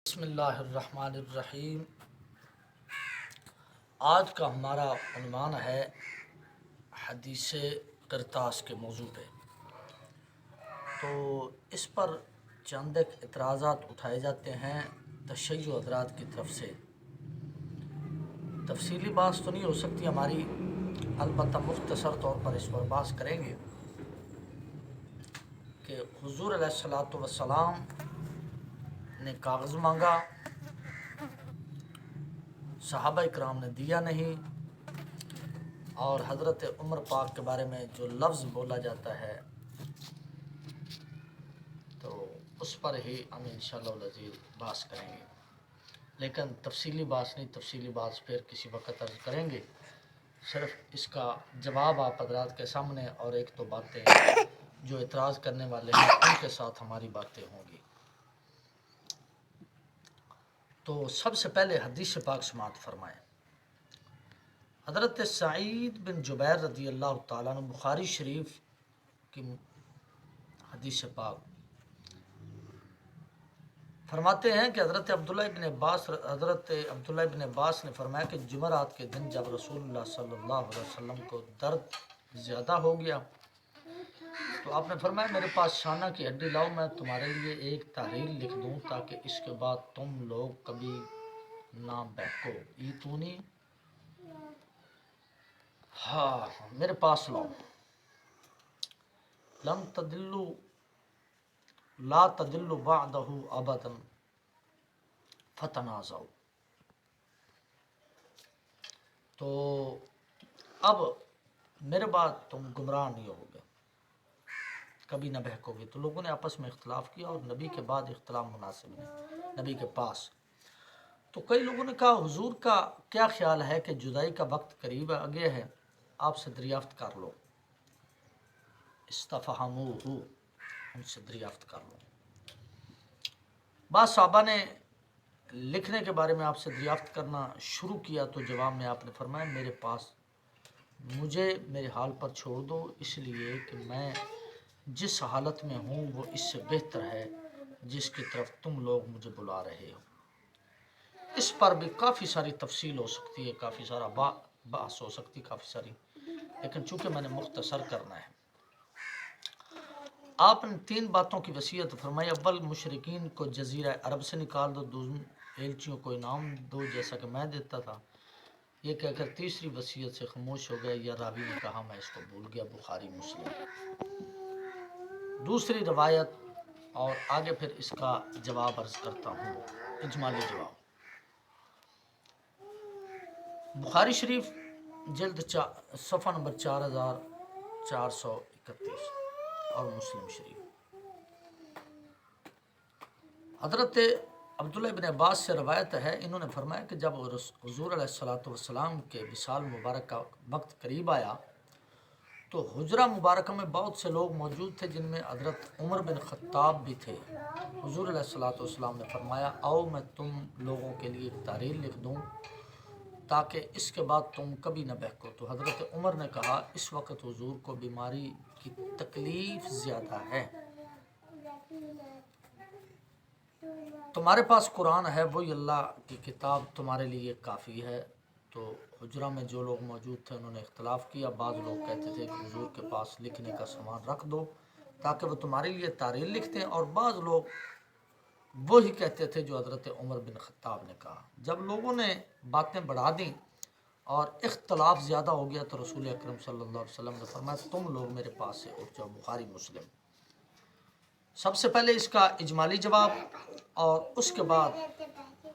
بسم اللہ الرحمن الرحیم۔ آج کا ہمارا عنوان ہے حدیث قرطاس کے موضوع پہ۔ تو اس پر چند ایک اعتراضات اٹھائے جاتے ہیں تشیع حضرات کی طرف سے۔ تفصیلی بات تو نہیں ہو سکتی ہماری، البتہ مختصر طور پر اس پر بحث کریں گے کہ حضور علیہ الصلوۃ والسلام نے کاغذ مانگا، صحابہ اکرام نے دیا نہیں، اور حضرت عمر پاک کے بارے میں جو لفظ بولا جاتا ہے تو اس پر ہی ہم انشاءاللہ العزیز بحث کریں گے، لیکن تفصیلی بحث نہیں، تفصیلی بحث پھر کسی وقت عرض کریں گے۔ صرف اس کا جواب آپ حضرات کے سامنے، اور ایک تو باتیں جو اعتراض کرنے والے ہیں ان کے ساتھ ہماری باتیں ہوں گی۔ تو سب سے پہلے حدیث پاک سماعت فرمائیں۔ حضرت سعید بن جبیر رضی اللہ تعالیٰ عنہ، بخاری شریف کی حدیث پاک، فرماتے ہیں کہ حضرت عبداللہ ابن عباس نے فرمایا کہ جمعرات کے دن جب رسول اللہ صلی اللہ علیہ وسلم کو درد زیادہ ہو گیا تو آپ نے فرمایا میرے پاس شانہ کی ہڈی لاؤ، میں تمہارے لیے ایک تحریر لکھ دوں تاکہ اس کے بعد تم لوگ کبھی نہ بہکو۔ ایتونی، ہاں میرے پاس لاؤ، لم تدلو لا تدلو بعدہ ابدا فتنازعوا۔ تو اب میرے بعد تم گمراہ نہیں ہوگے، کبھی نہ بہکو گے۔ تو لوگوں نے آپس میں اختلاف کیا، اور نبی کے بعد اختلاف مناسب نہیں نبی کے پاس۔ تو کئی لوگوں نے کہا حضور کا کیا خیال ہے کہ جدائی کا وقت قریب آگے ہے، آپ سے دریافت کر لو۔ استفہموہ، ان سے دریافت کر لو۔ بعض صحابہ نے لکھنے کے بارے میں آپ سے دریافت کرنا شروع کیا تو جواب میں آپ نے فرمایا میرے پاس مجھے میرے حال پر چھوڑ دو، اس لیے کہ میں جس حالت میں ہوں وہ اس سے بہتر ہے جس کی طرف تم لوگ مجھے بلا رہے ہو۔ اس پر بھی کافی ساری تفصیل ہو سکتی ہے، کافی سارا بحث ہو سکتی، کافی ساری، لیکن چونکہ میں نے مختصر کرنا ہے۔ آپ نے تین باتوں کی وصیت فرمائی۔ اول، مشرکین کو جزیرہ عرب سے نکال دو، دوسرے، ایلچیوں کو انعام دو جیسا کہ میں دیتا تھا۔ یہ کہہ کر تیسری وصیت سے خاموش ہو گئے، یا راوی نے کہا میں اس کو بھول گیا، بخاری مسلم۔ دوسری روایت اور آگے پھر اس کا جواب عرض کرتا ہوں، اجمالی جواب۔ بخاری شریف جلد صفحہ نمبر 4431 اور مسلم شریف۔ حضرت عبداللہ ابن عباس سے روایت ہے، انہوں نے فرمایا کہ جب حضور علیہ الصلوۃ والسلام کے وصال مبارک کا وقت قریب آیا تو حجرہ مبارکہ میں بہت سے لوگ موجود تھے جن میں حضرت عمر بن خطاب بھی تھے۔ حضور علیہ الصلوۃ والسلام نے فرمایا آؤ میں تم لوگوں کے لیے ایک تحریر لکھ دوں تاکہ اس کے بعد تم کبھی نہ بہکو۔ تو حضرت عمر نے کہا اس وقت حضور کو بیماری کی تکلیف زیادہ ہے، تمہارے پاس قرآن ہے، وہی اللہ کی کتاب تمہارے لیے کافی ہے۔ تو حجرہ میں جو لوگ موجود تھے انہوں نے اختلاف کیا، بعض لوگ کہتے تھے کہ حضور کے پاس لکھنے کا سامان رکھ دو تاکہ وہ تمہارے لیے تحریر لکھتے ہیں، اور بعض لوگ وہی کہتے تھے جو حضرت عمر بن خطاب نے کہا۔ جب لوگوں نے باتیں بڑھا دیں اور اختلاف زیادہ ہو گیا تو رسول اکرم صلی اللہ علیہ وسلم نے فرمایا تم لوگ میرے پاس سے اٹھ جاؤ، بخاری مسلم۔ سب سے پہلے اس کا اجمالی جواب اور اس کے بعد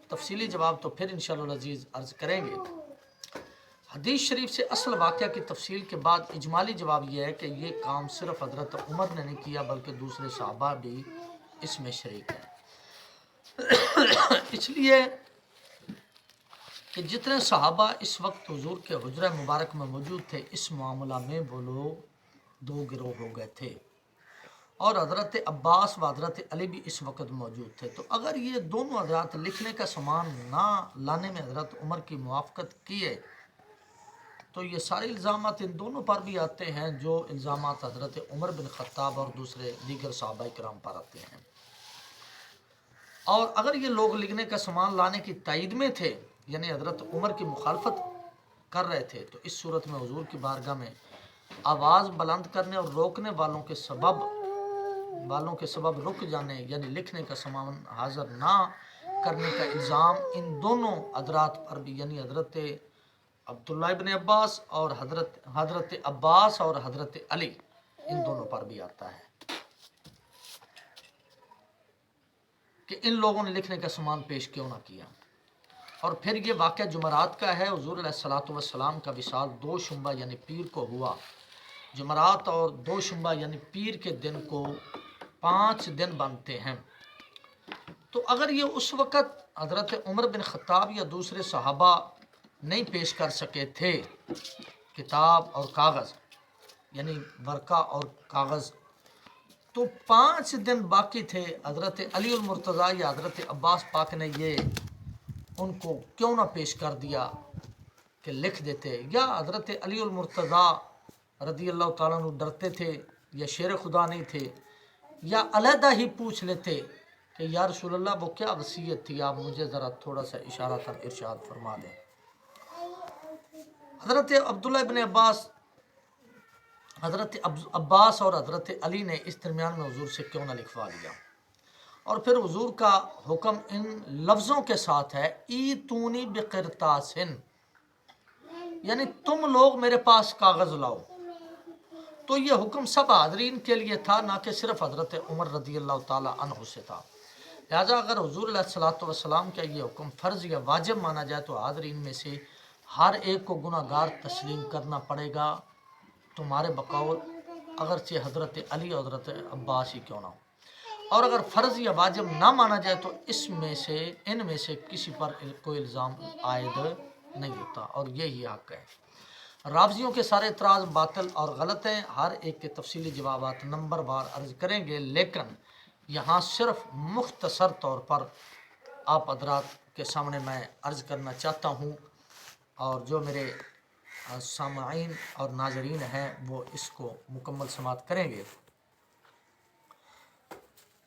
تفصیلی جواب تو پھر انشاءاللہ العزیز عرض کریں گے۔ حدیث شریف سے اصل واقعہ کی تفصیل کے بعد اجمالی جواب یہ ہے کہ یہ کام صرف حضرت عمر نے نہیں کیا بلکہ دوسرے صحابہ بھی اس میں شریک ہیں، اس لیے کہ جتنے صحابہ اس وقت حضور کے حجرہ مبارک میں موجود تھے اس معاملہ میں وہ لوگ دو گروہ ہو گئے تھے، اور حضرت عباس و حضرت علی بھی اس وقت موجود تھے۔ تو اگر یہ دونوں حضرات لکھنے کا سامان نہ لانے میں حضرت عمر کی موافقت کیے تو یہ سارے الزامات ان دونوں پر بھی آتے ہیں جو الزامات حضرت عمر بن خطاب اور دوسرے دیگر صحابہ کرام پر آتے ہیں۔ اور اگر یہ لوگ لکھنے کا سامان لانے کی تائید میں تھے، یعنی حضرت عمر کی مخالفت کر رہے تھے، تو اس صورت میں حضور کی بارگاہ میں آواز بلند کرنے اور روکنے والوں کے سبب رک جانے، یعنی لکھنے کا سامان حاضر نہ کرنے کا الزام ان دونوں حضرات پر بھی، یعنی حضرت عبداللہ ابن عباس اور حضرت عباس اور حضرت علی، ان دونوں پر بھی آتا ہے کہ ان لوگوں نے لکھنے کا سامان پیش کیوں نہ کیا۔ اور پھر یہ واقعہ جمعرات کا ہے۔ حضور علیہ الصلوۃ والسلام کا وصال دوشنبہ یعنی پیر کو ہوا۔ جمعرات اور دوشنبہ یعنی پیر کے دن کو 5 دن بنتے ہیں۔ تو اگر یہ اس وقت حضرت عمر بن خطاب یا دوسرے صحابہ نہیں پیش کر سکے تھے کتاب اور کاغذ، یعنی ورقہ اور کاغذ، تو 5 دن باقی تھے، حضرت علی المرتضیٰ یا حضرت عباس پاک نے یہ ان کو کیوں نہ پیش کر دیا کہ لکھ دیتے، یا حضرت علی المرتضیٰ رضی اللہ تعالیٰ عنہ ڈرتے تھے یا شیر خدا نہیں تھے، یا علیحدہ ہی پوچھ لیتے کہ یا رسول اللہ وہ کیا وصیت تھی، آپ مجھے ذرا تھوڑا سا اشارتاً ارشاد فرما دیں۔ حضرت عبداللہ ابن عباس، حضرت عباس اور حضرت علی نے اس درمیان میں حضور سے کیوں نہ لکھوا لیا۔ اور پھر حضور کا حکم ان لفظوں کے ساتھ ہے، ایتونی بقرطاسن، یعنی تم لوگ میرے پاس کاغذ لاؤ۔ تو یہ حکم سب حاضرین کے لیے تھا، نہ کہ صرف حضرت عمر رضی اللہ تعالی عنہ سے تھا۔ لہٰذا اگر حضور علیہ الصلوۃ والسلام کا یہ حکم فرض یا واجب مانا جائے تو حاضرین میں سے ہر ایک کو گناہ گار تسلیم کرنا پڑے گا، تمہارے بقول اگرچہ حضرت علی اور حضرت عباس ہی کیوں نہ ہو۔ اور اگر فرض یا واجب نہ مانا جائے تو ان میں سے کسی پر کوئی الزام عائد نہیں ہوتا، اور یہی حق ہے۔ رافضیوں کے سارے اعتراض باطل اور غلط ہیں، ہر ایک کے تفصیلی جوابات نمبر وار عرض کریں گے، لیکن یہاں صرف مختصر طور پر آپ حضرات کے سامنے میں عرض کرنا چاہتا ہوں، اور جو میرے سامعین اور ناظرین ہیں وہ اس کو مکمل سماعت کریں گے۔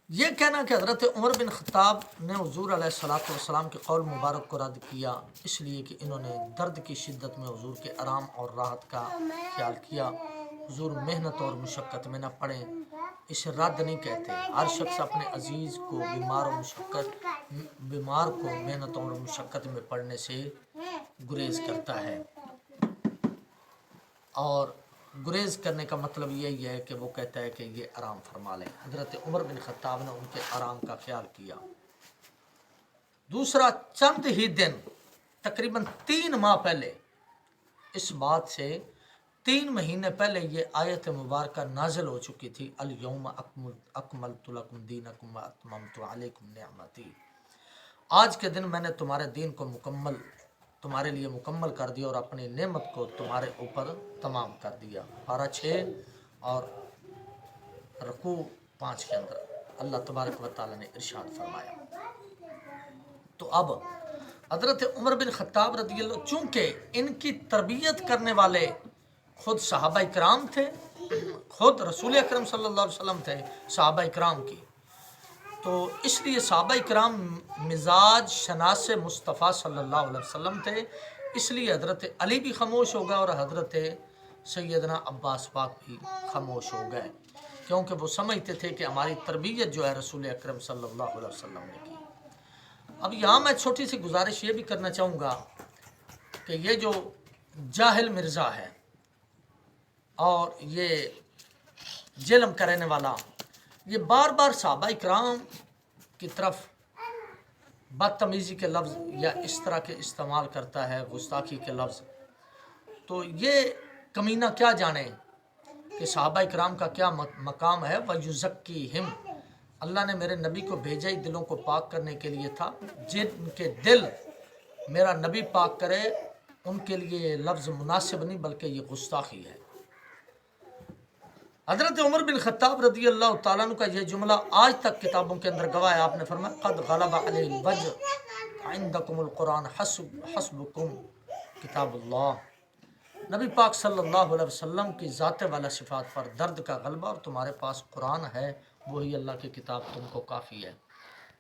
یہ کہنا کہ حضرت عمر بن خطاب نے حضور علیہ الصلوۃ والسلام کے قول مبارک کو رد کیا اس لیے کہ انہوں نے درد کی شدت میں حضور کے آرام اور راحت کا خیال کیا، حضور محنت اور مشقت میں نہ پڑیں، اسے رد نہیں کہتے۔ ہر شخص اپنے عزیز کو بیمار کو محنت اور مشقت میں پڑنے سے گریز کرتا ہے، اور گریز کرنے کا مطلب یہی ہے کہ وہ کہتا ہے کہ یہ آرام فرما لیں۔ حضرت عمر بن خطاب نے ان کے آرام کا خیال کیا۔ دوسرا، چند ہی دن تقریباً 3 ماہ پہلے، اس بات سے 3 مہینے پہلے یہ آیت مبارکہ نازل ہو چکی تھی، الیوم اکملت لکم دینکم واتممت علیکم نعمتی، آج کے دن میں نے تمہارے دین کو تمہارے لیے مکمل کر دیا اور اپنی نعمت کو تمہارے اوپر تمام کر دیا۔ پارہ 6 اور رکوع 5 کے اندر اللہ تبارک و تعالی نے ارشاد فرمایا۔ تو اب حضرت عمر بن خطاب رضی اللہ، چونکہ ان کی تربیت کرنے والے خود صحابہ اکرام تھے، خود رسول اکرم صلی اللہ علیہ وسلم تھے صحابہ اکرام کی، تو اس لیے صحابہ اکرام مزاج شناس مصطفیٰ صلی اللہ علیہ وسلم تھے، اس لیے حضرت علی بھی خاموش ہو گئے اور حضرت سیدنا عباس پاک بھی خاموش ہو گئے، کیونکہ وہ سمجھتے تھے کہ ہماری تربیت جو ہے رسول اکرم صلی اللہ علیہ وسلم نے کی۔ اب یہاں میں چھوٹی سی گزارش یہ بھی کرنا چاہوں گا کہ یہ جو جاہل مرزا ہے اور یہ جلم کا رہنے والا، یہ بار بار صحابہ اکرام کی طرف بدتمیزی کے لفظ یا اس طرح کے استعمال کرتا ہے، گستاخی کے لفظ، تو یہ کمینہ کیا جانے کہ صحابہ اکرام کا کیا مقام ہے۔ وَيُزَكِّيهِمْ، اللہ نے میرے نبی کو بھیجا ہی دلوں کو پاک کرنے کے لیے تھا، جن کے دل میرا نبی پاک کرے ان کے لیے یہ لفظ مناسب نہیں بلکہ یہ گستاخی ہے۔ حضرت عمر بن خطاب رضی اللہ تعالیٰ عنہ کا یہ جملہ آج تک کتابوں کے اندر گواہ ہے۔ آپ نے فرمایا قد غلب علی الوجع عندکم القرآن حسبکم کتاب اللہ، نبی پاک صلی اللہ علیہ وسلم کی ذات والا صفات پر درد کا غلبہ، اور تمہارے پاس قرآن ہے، وہی اللہ کی کتاب تم کو کافی ہے۔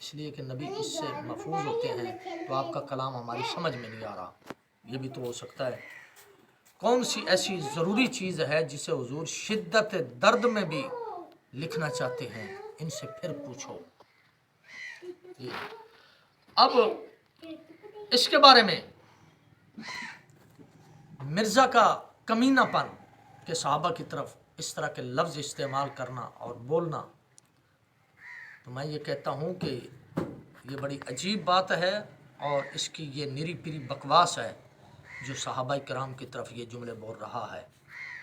اس لیے کہ نبی اس سے محفوظ ہوتے ہیں، تو آپ کا کلام ہماری سمجھ میں نہیں آ رہا، یہ بھی تو ہو سکتا ہے۔ کون سی ایسی ضروری چیز ہے جسے حضور شدت درد میں بھی لکھنا چاہتے ہیں؟ ان سے پھر پوچھو۔ اب اس کے بارے میں مرزا کا کمینہ پن کہ صحابہ کی طرف اس طرح کے لفظ استعمال کرنا اور بولنا، تو میں یہ کہتا ہوں کہ یہ بڑی عجیب بات ہے، اور اس کی یہ نری پری بکواس ہے جو صحابہ کرام کی طرف یہ جملے بول رہا ہے،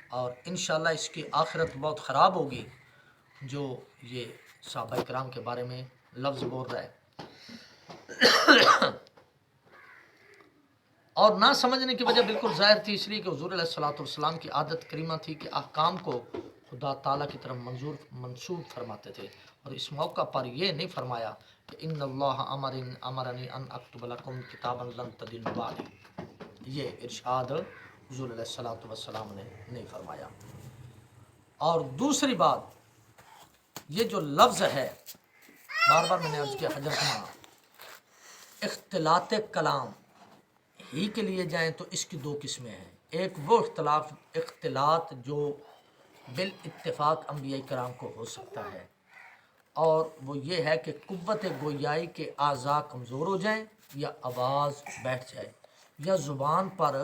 اور انشاءاللہ اس کی آخرت بہت خراب ہوگی جو یہ صحابہ کرام کے بارے میں لفظ بول رہا ہے۔ اور نہ سمجھنے کی وجہ بالکل ظاہر تھی، اس لیے کہ حضور علیہ الصلوۃ والسلام کی عادت کریمہ تھی کہ احکام کو خدا تعالیٰ کی طرف منسوب فرماتے تھے، اور اس موقع پر یہ نہیں فرمایا کہ ان اللہ امرنی ان اکتب لکم کتابا لن تضلوا بعدی، یہ ارشاد حضور علیہ الصلوۃ والسلام نے نہیں فرمایا۔ اور دوسری بات، یہ جو لفظ ہے، بار بار میں نے عرض کیا حجر کا معنی، اختلاط کلام ہی کے لیے جائیں تو اس کی دو قسمیں ہیں۔ ایک وہ اختلاط جو بالاتفاق انبیاء کرام کو ہو سکتا ہے، اور وہ یہ ہے کہ قوت گویائی کے اعضاء کمزور ہو جائیں، یا آواز بیٹھ جائے، یا زبان پر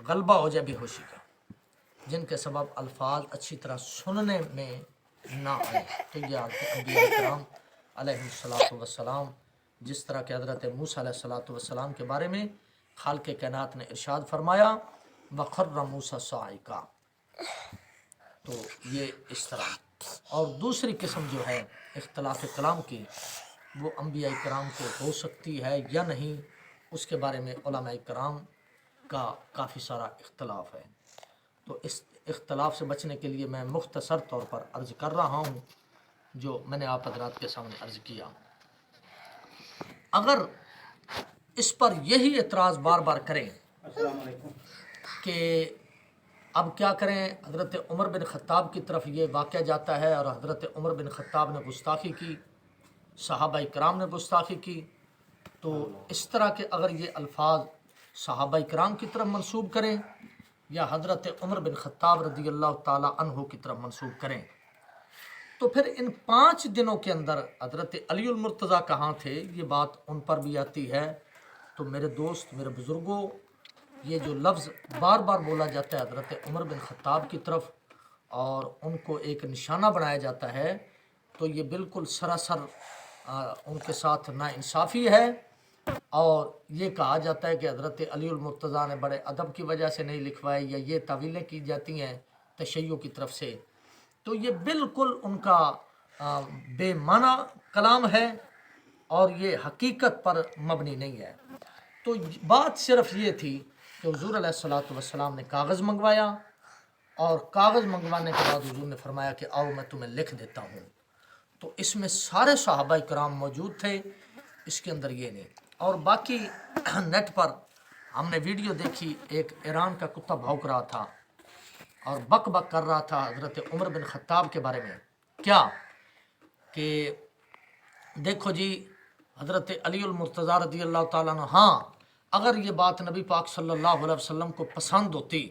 غلبہ ہو جائے بے ہوشی کا، جن کے سبب الفاظ اچھی طرح سننے میں نہ آئیں۔ تو یہ انبیاء کرام علیہ الصلوۃ والسلام، جس طرح کہ حضرت موسیٰ علیہ الصلوۃ والسلام کے بارے میں خالق کائنات نے ارشاد فرمایا وَخَرَّ مُوسَىٰ صَاعِقًا، تو یہ اس طرح۔ اور دوسری قسم جو ہے اختلاف کلام کی، وہ انبیاء کرام کو ہو سکتی ہے یا نہیں، اس کے بارے میں علماء کرام کا کافی سارا اختلاف ہے۔ تو اس اختلاف سے بچنے کے لیے میں مختصر طور پر عرض کر رہا ہوں جو میں نے آپ حضرات کے سامنے عرض کیا۔ اگر اس پر یہی اعتراض بار بار کریں کہ اب کیا کریں، حضرت عمر بن خطاب کی طرف یہ واقعہ جاتا ہے، اور حضرت عمر بن خطاب نے گستاخی کی، صحابہ کرام نے گستاخی کی، تو اس طرح کے اگر یہ الفاظ صحابہ کرام کی طرف منسوب کریں یا حضرت عمر بن خطاب رضی اللہ تعالی عنہ کی طرف منسوب کریں، تو پھر ان 5 دنوں کے اندر حضرت علی المرتضیٰ کہاں تھے، یہ بات ان پر بھی آتی ہے۔ تو میرے دوست، میرے بزرگوں، یہ جو لفظ بار بار بولا جاتا ہے حضرت عمر بن خطاب کی طرف، اور ان کو ایک نشانہ بنایا جاتا ہے، تو یہ بالکل سراسر ان کے ساتھ ناانصافی ہے، اور یہ کہا جاتا ہے کہ حضرت علی المرتضیٰ نے بڑے ادب کی وجہ سے نہیں لکھوائے، یا یہ تعویلیں کی جاتی ہیں تشیع کی طرف سے، تو یہ بالکل ان کا بے معنی کلام ہے، اور یہ حقیقت پر مبنی نہیں ہے۔ تو بات صرف یہ تھی کہ حضور علیہ الصلوۃ والسلام نے کاغذ منگوایا، اور کاغذ منگوانے کے بعد حضور نے فرمایا کہ آؤ میں تمہیں لکھ دیتا ہوں، تو اس میں سارے صحابہ کرام موجود تھے، اس کے اندر یہ نہیں۔ اور باقی نیٹ پر ہم نے ویڈیو دیکھی، ایک ایران کا کتا بھونک رہا تھا اور بک بک کر رہا تھا حضرت عمر بن خطاب کے بارے میں، کیا کہ دیکھو جی حضرت علی المرتضیٰ رضی اللہ تعالیٰ عنہ، ہاں اگر یہ بات نبی پاک صلی اللہ علیہ وسلم کو پسند ہوتی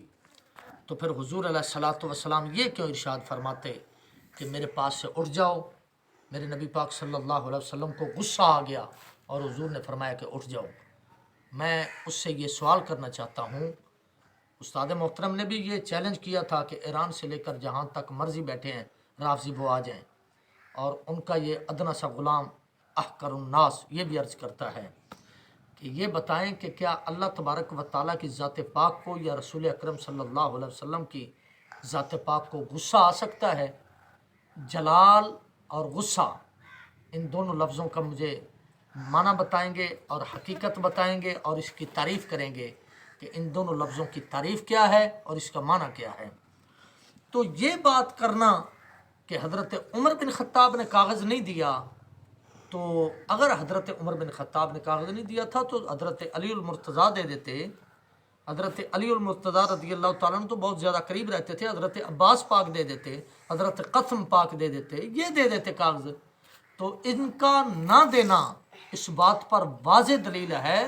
تو پھر حضور علیہ الصلوۃ والسلام یہ کیوں ارشاد فرماتے کہ میرے پاس سے اٹھ جاؤ۔ میرے نبی پاک صلی اللہ علیہ وسلم کو غصہ آ گیا اور حضور نے فرمایا کہ اٹھ جاؤ۔ میں اس سے یہ سوال کرنا چاہتا ہوں، استاد محترم نے بھی یہ چیلنج کیا تھا کہ ایران سے لے کر جہاں تک مرضی بیٹھے ہیں رافضی وہ آ جائیں، اور ان کا یہ ادنا سا غلام احقر الناس یہ بھی عرض کرتا ہے کہ یہ بتائیں کہ کیا اللہ تبارک و تعالیٰ کی ذات پاک کو یا رسول اکرم صلی اللہ علیہ وسلم کی ذات پاک کو غصہ آ سکتا ہے؟ جلال اور غصہ، ان دونوں لفظوں کا مجھے معنی بتائیں گے اور حقیقت بتائیں گے، اور اس کی تعریف کریں گے کہ ان دونوں لفظوں کی تعریف کیا ہے اور اس کا معنی کیا ہے۔ تو یہ بات کرنا کہ حضرت عمر بن خطاب نے کاغذ نہیں دیا، تو اگر حضرت عمر بن خطاب نے کاغذ نہیں دیا تھا تو حضرت علی المرتضیٰ دے دیتے۔ حضرت علی المرتضیٰ رضی اللہ تعالیٰ عنہ تو بہت زیادہ قریب رہتے تھے، حضرت عباس پاک دے دیتے، حضرت قاسم پاک دے دیتے، یہ دے دیتے کاغذ، تو ان کا نہ دینا اس بات پر واضح دلیل ہے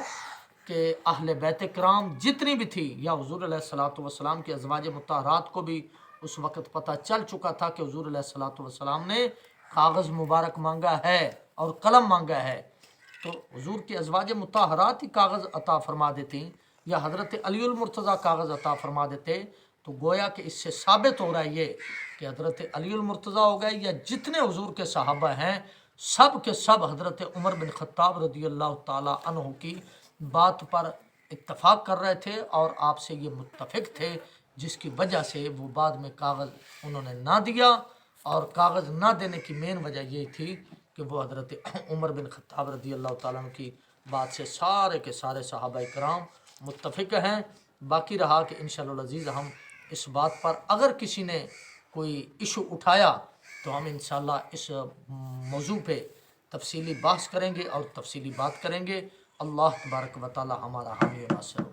کہ اہل بیت کرام جتنی بھی تھی، یا حضور علیہ الصلوۃ والسلام کے ازواج مطہرات کو بھی اس وقت پتہ چل چکا تھا کہ حضور علیہ الصلوۃ والسلام نے کاغذ مبارک مانگا ہے اور قلم مانگا ہے، تو حضور کی ازواج مطہرات ہی کاغذ عطا فرما دیتی یا حضرت علی المرتضیٰ کاغذ عطا فرما دیتے، تو گویا کہ اس سے ثابت ہو رہا ہے یہ کہ حضرت علی المرتضیٰ ہو گئے یا جتنے حضور کے صحابہ ہیں سب کے سب حضرت عمر بن خطاب رضی اللہ تعالیٰ عنہ کی بات پر اتفاق کر رہے تھے اور آپ سے یہ متفق تھے، جس کی وجہ سے وہ بعد میں کاغذ انہوں نے نہ دیا، اور کاغذ نہ دینے کی مین وجہ یہ تھی کہ وہ حضرت عمر بن خطاب رضی اللہ تعالیٰ عنہ کی بات سے سارے کے سارے صحابہ کرام متفق ہیں۔ باقی رہا کہ انشاءاللہ العزیز ہم اس بات پر اگر کسی نے کوئی ایشو اٹھایا تو ہم انشاءاللہ اس موضوع پہ تفصیلی بحث کریں گے اور تفصیلی بات کریں گے۔ اللہ تبارک و تعالی ہمارا حامی و ناصر ہو۔